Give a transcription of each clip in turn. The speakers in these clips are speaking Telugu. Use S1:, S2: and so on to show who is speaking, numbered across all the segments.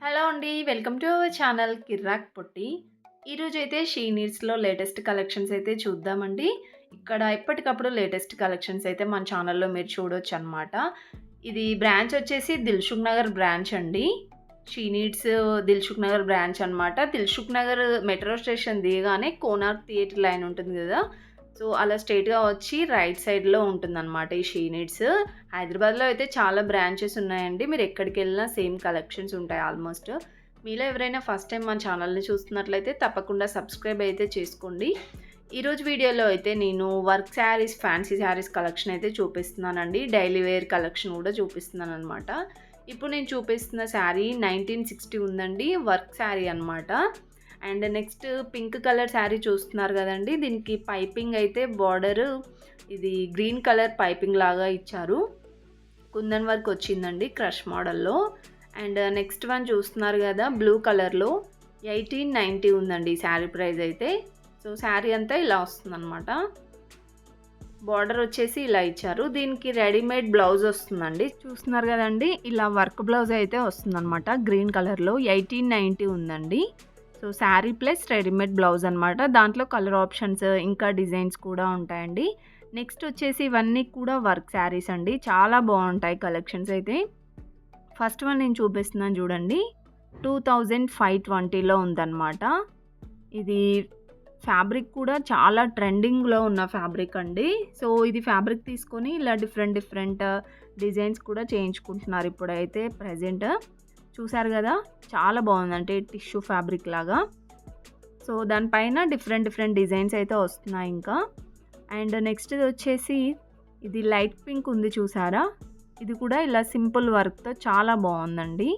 S1: హలో అండి. వెల్కమ్ టు అవర్ ఛానల్ కిర్రాక్ పొట్టి. ఈరోజైతే షీ నీడ్స్‌లో లేటెస్ట్ కలెక్షన్స్ అయితే చూద్దామండి. ఇక్కడ ఎప్పటికప్పుడు లేటెస్ట్ కలెక్షన్స్ అయితే మన ఛానల్‌లో మీరు చూడొచ్చనమాట. ఇది బ్రాంచ్ వచ్చేసి దిల్‌సుఖ్ నగర్ బ్రాంచ్ అండి. She needs Dilsukh Nagar branch అనమాట. దిల్‌సుఖ్ నగర్ మెట్రో స్టేషన్ దిగగానే కోనార్క్ థియేటర్ లైన్ ఉంటుంది గదా! సో, అలా స్ట్రెయిట్‌గా వచ్చి రైట్ సైడ్‌లో ఉంటుందనమాట ఈ షీ నీడ్స్. హైదరాబాద్‌లో అయితే చాలా బ్రాంచెస్ ఉన్నాయండి. మీరు ఎక్కడికెళ్ళినా సేమ్ కలెక్షన్స్ ఉంటాయి ఆల్మోస్ట్. మీలో ఎవరైనా ఫస్ట్ టైం మన ఛానల్‌ని చూస్తున్నట్లయితే తప్పకుండా సబ్స్క్రైబ్ అయితే చేసుకోండి. ఈరోజు వీడియోలో అయితే నేను work saris, fancy saris collection అయితే చూపిస్తున్నానండి. డైలీ వేర్ కలెక్షన్ కూడా చూపిస్తున్నాననమాట. ఇప్పుడు నేను చూపిస్తున్న శారీ 1960 ఉందండి. వర్క్ శారీ అనమాట. And next pink colour sari చూస్తున్నారు కదండి. దీనికి పైపింగ్ అయితే బార్డర్ ఇది గ్రీన్ కలర్ పైపింగ్ లాగా ఇచ్చారు. కుందన్ వర్క్ వచ్చిందండి క్రష్ మోడల్లో. అండ్ నెక్స్ట్ వన్ చూస్తున్నారు కదా బ్లూ కలర్లో 1890 ఉందండి శారీ ప్రైస్ అయితే. సో శారీ అంతా ఇలా వస్తుందన్నమాట. బార్డర్ వచ్చేసి ఇలా ఇచ్చారు. దీనికి రెడీమేడ్ బ్లౌజ్ వస్తుందండి. చూస్తున్నారు కదండి, ఇలా వర్క్ బ్లౌజ్ అయితే వస్తుందన్నమాట. గ్రీన్ కలర్లో 1890 ఉందండి. So sari plus readymade blouse అనమాట. దాంట్లో కలర్ ఆప్షన్స్ ఇంకా డిజైన్స్ కూడా ఉంటాయండి. నెక్స్ట్ వచ్చేసి ఇవన్నీ కూడా వర్క్ శారీస్ అండి. చాలా బాగుంటాయి కలెక్షన్స్ అయితే. ఫస్ట్ వన్ నేను చూపిస్తున్నాను చూడండి. 2520లో ఉందన్నమాట. ఇది ఫ్యాబ్రిక్ కూడా చాలా ట్రెండింగ్లో ఉన్న ఫ్యాబ్రిక్ అండి. సో ఇది ఫ్యాబ్రిక్ తీసుకొని ఇలా డిఫరెంట్ డిజైన్స్ కూడా చేయించుకుంటున్నారు ఇప్పుడైతే ప్రజెంట్. చూసారు కదా, చాలా బాగుంది. అంటే టిష్యూ ఫ్యాబ్రిక్ లాగా. సో దానిపైన డిఫరెంట్ డిజైన్స్ అయితే వస్తున్నాయి ఇంకా. అండ్ నెక్స్ట్ వచ్చేసి ఇది లైట్ పింక్ ఉంది చూసారా. ఇది కూడా ఇలా సింపుల్ వర్క్తో చాలా బాగుందండి.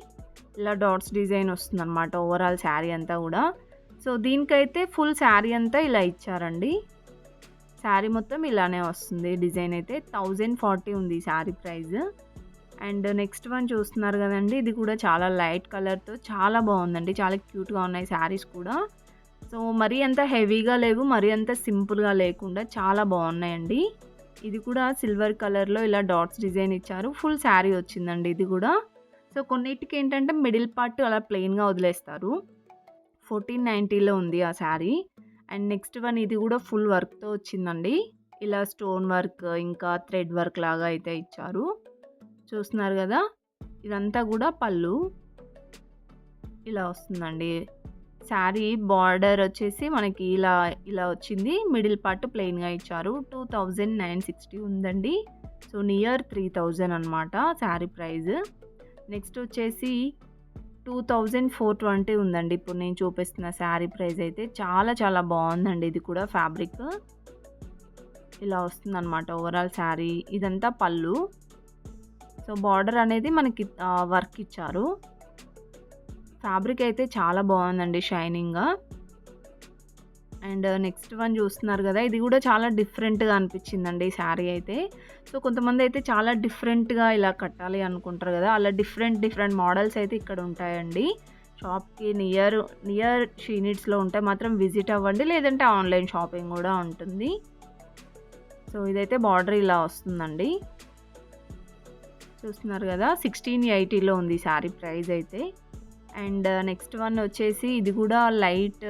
S1: ఇలా డాట్స్ డిజైన్ వస్తుందన్నమాట ఓవరాల్ శారీ అంతా కూడా. సో దీనికైతే ఫుల్ శారీ అంతా ఇలా ఇచ్చారండి. శారీ మొత్తం ఇలానే వస్తుంది డిజైన్ అయితే. 1040 ఉంది sari price. And next one చూస్తున్నారు కదండి. ఇది కూడా చాలా లైట్ కలర్తో చాలా బాగుందండి. చాలా క్యూట్గా ఉన్నాయి శారీస్ కూడా. సో మరీ అంత హెవీగా లేవు, మరీ అంత సింపుల్గా లేకుండా చాలా బాగున్నాయండి. ఇది కూడా సిల్వర్ కలర్లో ఇలా డాట్స్ డిజైన్ ఇచ్చారు. ఫుల్ శారీ వచ్చిందండి ఇది కూడా. సో కొన్నిటికి ఏంటంటే మిడిల్ పార్ట్ అలా ప్లెయిన్గా వదిలేస్తారు. 1490లో ఉంది ఆ శారీ. అండ్ నెక్స్ట్ వన్ ఇది కూడా ఫుల్ వర్క్తో వచ్చిందండి. ఇలా స్టోన్ వర్క్ ఇంకా థ్రెడ్ వర్క్ లాగా అయితే ఇచ్చారు. చూస్తున్నారు కదా, ఇదంతా కూడా పళ్ళు ఇలా వస్తుందండి. శారీ బార్డర్ వచ్చేసి మనకి ఇలా ఇలా వచ్చింది. మిడిల్ పార్ట్ ప్లెయిన్గా ఇచ్చారు. 2960 ఉందండి. సో నియర్ 3000 అనమాట శారీ ప్రైస్. నెక్స్ట్ వచ్చేసి 2420 ఉందండి ఇప్పుడు నేను చూపిస్తున్న శారీ ప్రైస్ అయితే. చాలా బాగుందండి. ఇది కూడా ఫ్యాబ్రిక్ ఇలా వస్తుందన్నమాట ఓవరాల్ శారీ. ఇదంతా పళ్ళు. సో బార్డర్ అనేది మనకి వర్క్ ఇచ్చారు. ఫ్యాబ్రిక్ అయితే చాలా బాగుందండి షైనింగ్గా. అండ్ నెక్స్ట్ వన్ చూస్తున్నారు కదా, ఇది కూడా చాలా డిఫరెంట్గా అనిపించిందండి ఈ శారీ అయితే. సో కొంతమంది అయితే చాలా డిఫరెంట్గా ఇలా కట్టాలి అనుకుంటారు కదా, అలా డిఫరెంట్ మోడల్స్ అయితే ఇక్కడ ఉంటాయండి. షాప్కి నియర్ షీ నీడ్స్లో ఉంటే మాత్రం విజిట్ అవ్వండి, లేదంటే ఆన్లైన్ షాపింగ్ కూడా ఉంటుంది. సో ఇదైతే బార్డర్ ఇలా వస్తుందండి. చూస్తున్నారు కదా, 1680లో ఉంది శారీ ప్రైస్ అయితే. అండ్ నెక్స్ట్ వన్ వచ్చేసి ఇది కూడా లైట్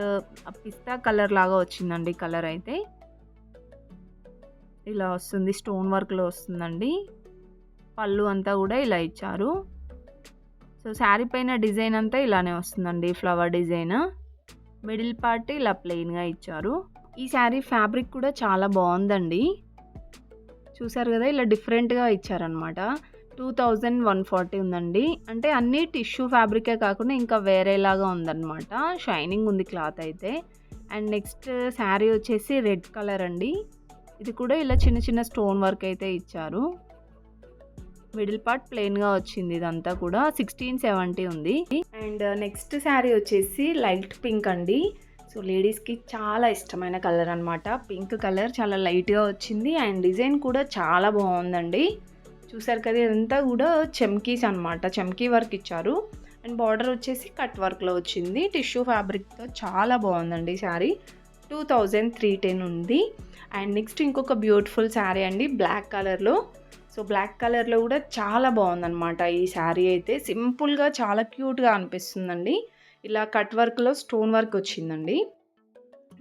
S1: పిస్తా కలర్ లాగా వచ్చిందండి కలర్ అయితే. ఇలా వస్తుంది, స్టోన్ వర్క్లో వస్తుందండి. పళ్ళు అంతా కూడా ఇలా ఇచ్చారు. సో శారీ పైన డిజైన్ అంతా ఇలానే వస్తుందండి, ఫ్లవర్ డిజైన్. మిడిల్ పార్ట్ ఇలా ప్లెయిన్గా ఇచ్చారు. ఈ శారీ ఫ్యాబ్రిక్ కూడా చాలా బాగుందండి. చూసారు కదా, ఇలా డిఫరెంట్గా ఇచ్చారనమాట. 2140 ఉందండి. అంటే అన్నీ టిష్యూ ఫ్యాబ్రికే కాకుండా ఇంకా వేరేలాగా ఉందన్నమాట. షైనింగ్ ఉంది క్లాత్ అయితే. అండ్ నెక్స్ట్ శారీ వచ్చేసి రెడ్ కలర్ అండి. ఇది కూడా ఇలా చిన్న స్టోన్ వర్క్ అయితే ఇచ్చారు. మిడిల్ పార్ట్ ప్లెయిన్గా వచ్చింది. ఇదంతా కూడా 1670 ఉంది. అండ్ నెక్స్ట్ శారీ వచ్చేసి లైట్ పింక్ అండి. సో లేడీస్కి చాలా ఇష్టమైన కలర్ అనమాట. పింక్ కలర్ చాలా లైట్గా వచ్చింది. అండ్ డిజైన్ కూడా చాలా బాగుందండి. చూసారు కదా, ఇదంతా కూడా చెమ్కీస్ అనమాట. చెమ్కీ వర్క్ ఇచ్చారు. అండ్ బార్డర్ వచ్చేసి కట్ వర్క్లో వచ్చింది. టిష్యూ ఫ్యాబ్రిక్తో చాలా బాగుందండి శారీ. 2310 ఉంది. అండ్ నెక్స్ట్ ఇంకొక బ్యూటిఫుల్ శారీ అండి, బ్లాక్ కలర్లో. సో బ్లాక్ కలర్‌లో కూడా చాలా బాగుందనమాట ఈ శారీ అయితే. సింపుల్‌గా చాలా క్యూట్‌గా అనిపిస్తుందండి. ఇలా కట్ వర్క్‌లో స్టోన్ వర్క్ వచ్చిందండి.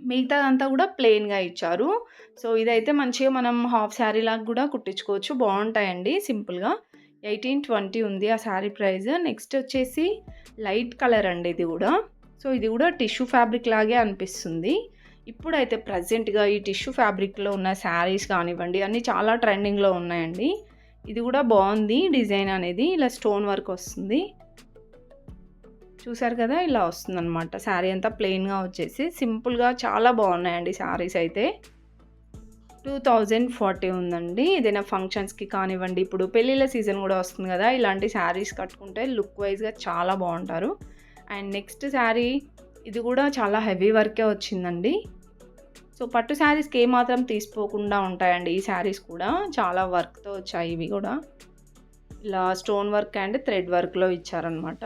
S1: మిగతాదంతా కూడా ప్లెయిన్‌గా ఇచ్చారు. సో ఇదైతే మంచిగా మనం హాఫ్ శారీ లాగా కూడా కుట్టించుకోవచ్చు. బాగుంటాయండి సింపుల్‌గా. 1820 ఉంది ఆ శారీ ప్రైస్. నెక్స్ట్ వచ్చేసి లైట్ కలర్ అండి ఇది కూడా. సో ఇది కూడా టిష్యూ ఫ్యాబ్రిక్ లాగే అనిపిస్తుంది. ఇప్పుడైతే ప్రెజెంట్‌గా ఈ టిష్యూ ఫ్యాబ్రిక్‌లో ఉన్న శారీస్ కానివ్వండి అన్నీ చాలా ట్రెండింగ్‌లో ఉన్నాయండి. ఇది కూడా బాగుంది డిజైన్ అనేది. ఇలా స్టోన్ వర్క్ వస్తుంది. చూసారు కదా! ఇలా వస్తుందనమాట. శారీ అంతా ప్లెయిన్‌గా వచ్చేసి సింపుల్‌గా చాలా బాగున్నాయండి శారీస్ అయితే. 2040 ఉందండి. ఏదైనా ఫంక్షన్స్‌కి కానివ్వండి, ఇప్పుడు పెళ్ళిళ్ళ సీజన్ కూడా వస్తుంది కదా! ఇలాంటి శారీస్ కట్టుకుంటే లుక్ వైస్‌గా చాలా బాగుంటారు. అండ్ నెక్స్ట్ శారీ ఇది కూడా చాలా హెవీ వర్కే వచ్చిందండి. సో పట్టు శారీస్‌కి ఏమాత్రం తీసిపోకుండా ఉంటాయండి ఈ శారీస్ కూడా. చాలా వర్క్‌తో వచ్చాయి ఇవి కూడా. ఇలా స్టోన్ వర్క్ అండ్ థ్రెడ్ వర్క్‌లో ఇచ్చారనమాట.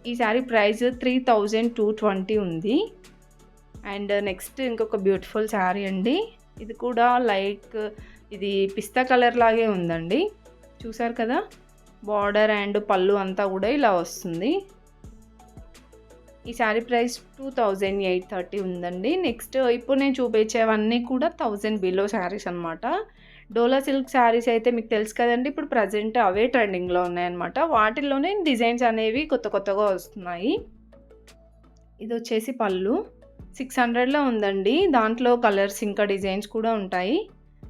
S1: ఈ శారీ ప్రైస్ 3220 ఉంది. అండ్ నెక్స్ట్ ఇంకొక బ్యూటిఫుల్ శారీ అండి. ఇది కూడా లైక్ ఇది పిస్తా కలర్ లాగే ఉందండి. చూసారు కదా! బార్డర్ అండ్ పళ్ళు అంతా కూడా ఇలా వస్తుంది. ఈ శారీ ప్రైస్ 2830 ఉందండి. నెక్స్ట్ ఇప్పుడు నేను చూపించేవన్నీ కూడా 1000 బిలో శారీస్ అనమాట. డోలా సిల్క్ శారీస్ అయితే మీకు తెలుసు కదండి. ఇప్పుడు ప్రజెంట్ అవే ట్రెండింగ్‌లో ఉన్నాయన్నమాట. వాటిల్లోనే డిజైన్స్ అనేవి కొత్త కొత్తగా వస్తున్నాయి. ఇది వచ్చేసి పళ్ళు 600లో ఉందండి. దాంట్లో కలర్స్ ఇంకా డిజైన్స్ కూడా ఉంటాయి.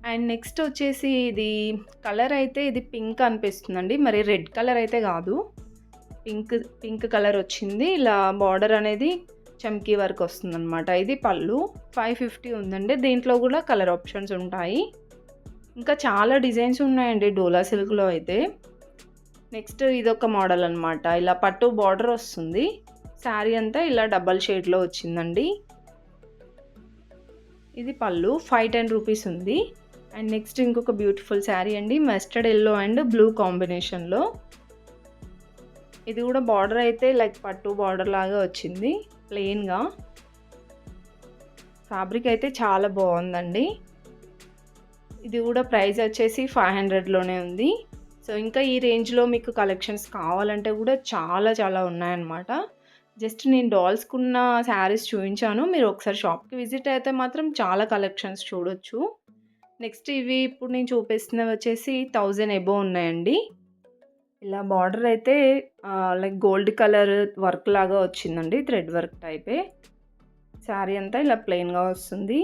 S1: అండ్ నెక్స్ట్ వచ్చేసి ఇది కలర్ అయితే ఇది పింక్ అనిపిస్తుందండి. మరి రెడ్ కలర్ అయితే కాదు. పింక్ కలర్ వచ్చింది. ఇలా బార్డర్ అనేది చమ్కీ వర్క్ వస్తుందన్నమాట. ఇది పళ్ళు 550 ఉందండి. దీంట్లో కూడా కలర్ ఆప్షన్స్ ఉంటాయి. ఇంకా చాలా డిజైన్స్ ఉన్నాయండి డోలా సిల్క్‌లో అయితే. నెక్స్ట్ ఇదొక మోడల్ అనమాట. ఇలా పట్టు బార్డర్ వస్తుంది. శారీ అంతా ఇలా డబల్ షేడ్‌లో వచ్చిందండి. ఇది పళ్ళు 510 రూపీస్ ఉంది. అండ్ నెక్స్ట్ ఇంకొక బ్యూటిఫుల్ శారీ అండి. మస్టర్డ్ యెల్లో అండ్ బ్లూ కాంబినేషన్‌లో. ఇది కూడా బార్డర్ అయితే లైక్ పట్టు బార్డర్ లాగా వచ్చింది ప్లెయిన్‌గా. ఫ్యాబ్రిక్ అయితే చాలా బాగుందండి. ఇది కూడా ప్రైస్ వచ్చేసి 500లోనే ఉంది. సో ఇంకా ఈ రేంజ్‌లో మీకు కలెక్షన్స్ కావాలంటే కూడా చాలా చాలా ఉన్నాయన్నమాట. జస్ట్ నేను డాల్స్‌కున్న శారీస్ చూపించాను. మీరు ఒకసారి షాప్‌కి విజిట్ అయితే మాత్రం చాలా కలెక్షన్స్ చూడొచ్చు. నెక్స్ట్ ఇవి ఇప్పుడు నేను చూపిస్తున్నవి వచ్చేసి 1000 అబోవ్ ఉన్నాయండి. ఇలా బార్డర్ అయితే లైక్ గోల్డ్ కలర్ వర్క్ లాగా వచ్చిందండి. థ్రెడ్ వర్క్ టైపే. శారీ అంతా ఇలా ప్లెయిన్‌గా వస్తుంది.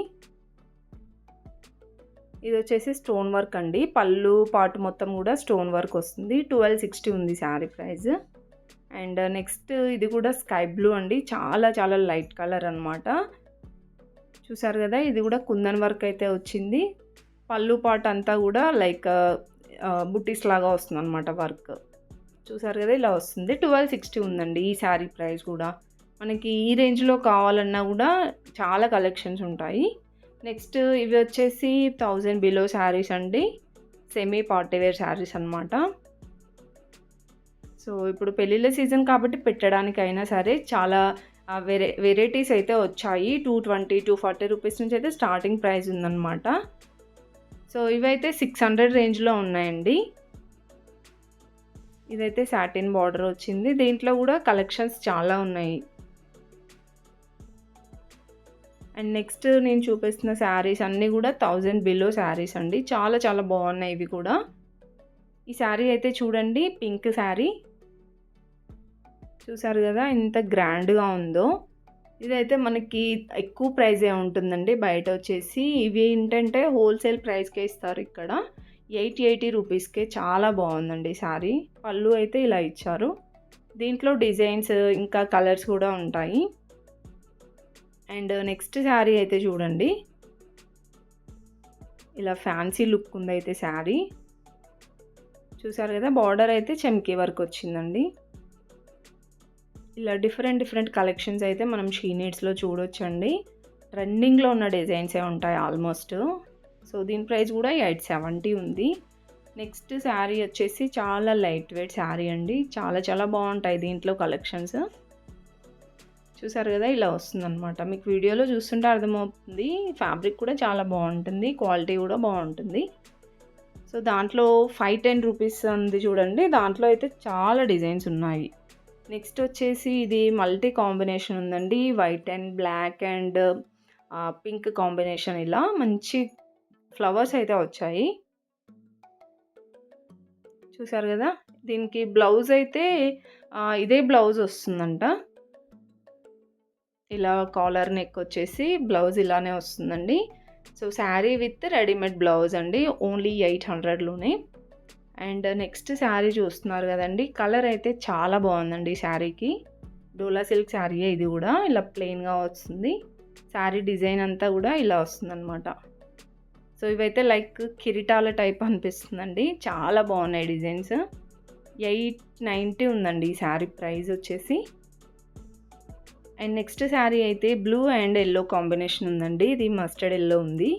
S1: ఇది వచ్చేసి స్టోన్ వర్క్ అండి. పళ్ళు పార్ట్ మొత్తం కూడా స్టోన్ వర్క్ వస్తుంది. 1260 ఉంది శారీ ప్రైస్. అండ్ నెక్స్ట్ ఇది కూడా స్కై బ్లూ అండి. చాలా చాలా లైట్ కలర్ అనమాట. చూసారు కదా! ఇది కూడా కుందన్ వర్క్ అయితే వచ్చింది. పళ్ళు పార్ట్ అంతా కూడా లైక్ బుట్టీస్ లాగా వస్తుందన్నమాట వర్క్. చూసారు కదా! ఇలా వస్తుంది. 1260 ఉందండి ఈ శారీ ప్రైస్ కూడా. మనకి ఈ రేంజ్‌లో కావాలన్నా కూడా చాలా కలెక్షన్స్ ఉంటాయి. నెక్స్ట్ ఇవి వచ్చేసి 1000 బిలో శారీస్ అండి. సెమీ పార్టీ వేర్ శారీస్ అనమాట. సో ఇప్పుడు పెళ్ళిళ్ళ సీజన్ కాబట్టి పెట్టడానికైనా సరే చాలా వెరైటీస్ అయితే వచ్చాయి. 220, 240 రూపీస్ నుంచి అయితే స్టార్టింగ్ ప్రైస్ ఉందన్నమాట. సో ఇవైతే 600 రేంజ్‌లో ఉన్నాయండి. ఇదైతే సాటిన్ బార్డర్ వచ్చింది. దీంట్లో కూడా కలెక్షన్స్ చాలా ఉన్నాయి. అండ్ నెక్స్ట్ నేను చూపిస్తున్న శారీస్ అన్నీ కూడా 1000 బిలో శారీస్ అండి. చాలా చాలా బాగున్నాయి ఇవి కూడా. ఈ శారీ అయితే చూడండి పింక్ శారీ. చూసారు కదా ఎంత గ్రాండ్‌గా ఉందో. ఇదైతే మనకి ఎక్కువ ప్రైజే ఉంటుందండి. బయట వచ్చేసి ఇవి ఏంటంటే హోల్సేల్ ప్రైస్‌కే ఇస్తారు ఇక్కడ. 80 రూపీస్‌కే చాలా బాగుందండి శారీ. పళ్ళు అయితే ఇలా ఇచ్చారు. దీంట్లో డిజైన్స్ ఇంకా కలర్స్ కూడా ఉంటాయి. అండ్ నెక్స్ట్ శారీ అయితే చూడండి. ఇలా ఫ్యాన్సీ లుక్ ఉందయితే శారీ. చూసారు కదా! బార్డర్ అయితే చమ్కీ వర్క్ వచ్చిందండి. ఇలా డిఫరెంట్ కలెక్షన్స్ అయితే మనం షీ నీడ్స్‌లో చూడొచ్చండి. ట్రెండింగ్‌లో ఉన్న డిజైన్సే ఉంటాయి ఆల్మోస్ట్. సో దీని ప్రైస్ కూడా 870 ఉంది. నెక్స్ట్ శారీ వచ్చేసి చాలా లైట్ వెయిట్ శారీ అండి. చాలా చాలా బాగుంటాయి దీంట్లో కలెక్షన్స్. చూసారు కదా! ఇలా వస్తుందన్నమాట. మీకు వీడియోలో చూస్తుంటే అర్థమవుతుంది. ఫ్యాబ్రిక్ కూడా చాలా బాగుంటుంది. క్వాలిటీ కూడా బాగుంటుంది. సో, దాంట్లో 5, 10 రూపీస్ ఉంది చూడండి. దాంట్లో అయితే చాలా డిజైన్స్ ఉన్నాయి. నెక్స్ట్ వచ్చేసి ఇది మల్టీ కాంబినేషన్ ఉందండి. White and black and pink combination ఇలా మంచి ఫ్లవర్స్ అయితే వచ్చాయి. చూసారు గదా! దీనికి బ్లౌజ్ అయితే ఇదే బ్లౌజ్ వస్తుందంట. ఇలా కాలర్ నెక్ వచ్చేసి బ్లౌజ్ ఇలానే వస్తుందండి. So, sari with readymade blouse అండి. ఓన్లీ 800లోనే. అండ్ నెక్స్ట్ శారీ చూస్తున్నారు కదండీ! కలర్ అయితే చాలా బాగుందండి ఈ శారీకి. డోలా సిల్క్ శారీయే ఇది గూడా. ఇలా ప్లెయిన్‌గా వస్తుంది. శారీ డిజైన్ అంతా గూడా ఇలా వస్తుందనమాట. సో, ఇవైతే లైక్ కిరీటాల టైప్ అనిపిస్తుందండి. చాలా బాగున్నాయి డిజైన్స్. 890 ఉందండి ఈ శారీ ప్రైస్ వచ్చేసి. అండ్ నెక్స్ట్ శారీ అయితే బ్లూ అండ్ యెల్లో కాంబినేషన్ ఉందండి. ఇది మస్టర్డ్ యెల్లో ఉంది.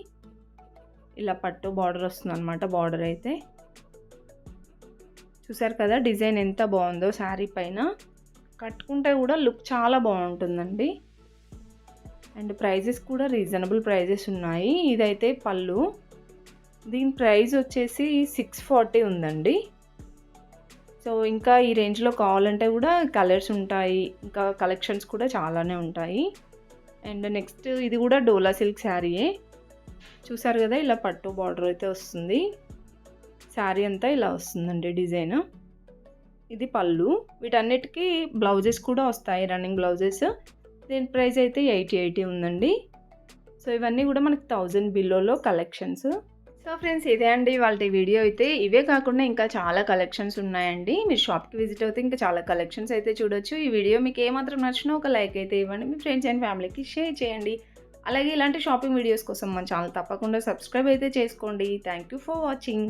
S1: ఇలా పట్టు బార్డర్ వస్తుందనమాట. బార్డర్ అయితే చూసారు కదా డిజైన్ ఎంత బాగుందో శారీ పైన. కట్టుకుంటే కూడా లుక్ చాలా బాగుంటుందండి. అండ్ ప్రైజెస్ కూడా రీజనబుల్ ప్రైజెస్ ఉన్నాయి. ఇదైతే పళ్ళు. దీని ప్రైస్ వచ్చేసి 640 ఉందండి. సో, ఇంకా ఈ రేంజ్‌లో కావాలంటే కూడా కలర్స్ ఉంటాయి. ఇంకా కలెక్షన్స్ కూడా చాలానే ఉంటాయి. అండ్ నెక్స్ట్ ఇది కూడా డోలా సిల్క్ శారీయే. చూసారు కదా ఇలా పట్టు బార్డర్ అయితే వస్తుంది. శారీ అంతా ఇలా వస్తుందండి డిజైన్. ఇది పళ్ళు. వీటన్నిటికీ బ్లౌజెస్ కూడా వస్తాయి, రన్నింగ్ బ్లౌజెస్. దీని ప్రైస్ అయితే 80 ఉందండి. సో, ఇవన్నీ కూడా మనకి 1000 బిలోలో కలెక్షన్స్. సో, ఫ్రెండ్స్ ఇదే అండి ఇవాల్టి వీడియో అయితే. ఇవే కాకుండా ఇంకా చాలా కలెక్షన్స్ ఉన్నాయండి. మీరు షాప్‌కి విజిట్ అవుతే ఇంకా చాలా కలెక్షన్స్ అయితే చూడొచ్చు. ఈ వీడియో మీకు ఏమాత్రం నచ్చినా ఒక లైక్ అయితే ఇవ్వండి. మీ ఫ్రెండ్స్ అండ్ ఫ్యామిలీకి షేర్ చేయండి. అలాగే ఇలాంటి షాపింగ్ వీడియోస్ కోసం మన ఛానల్ తప్పకుండా సబ్స్క్రైబ్ అయితే చేసుకోండి. Thank you for watching.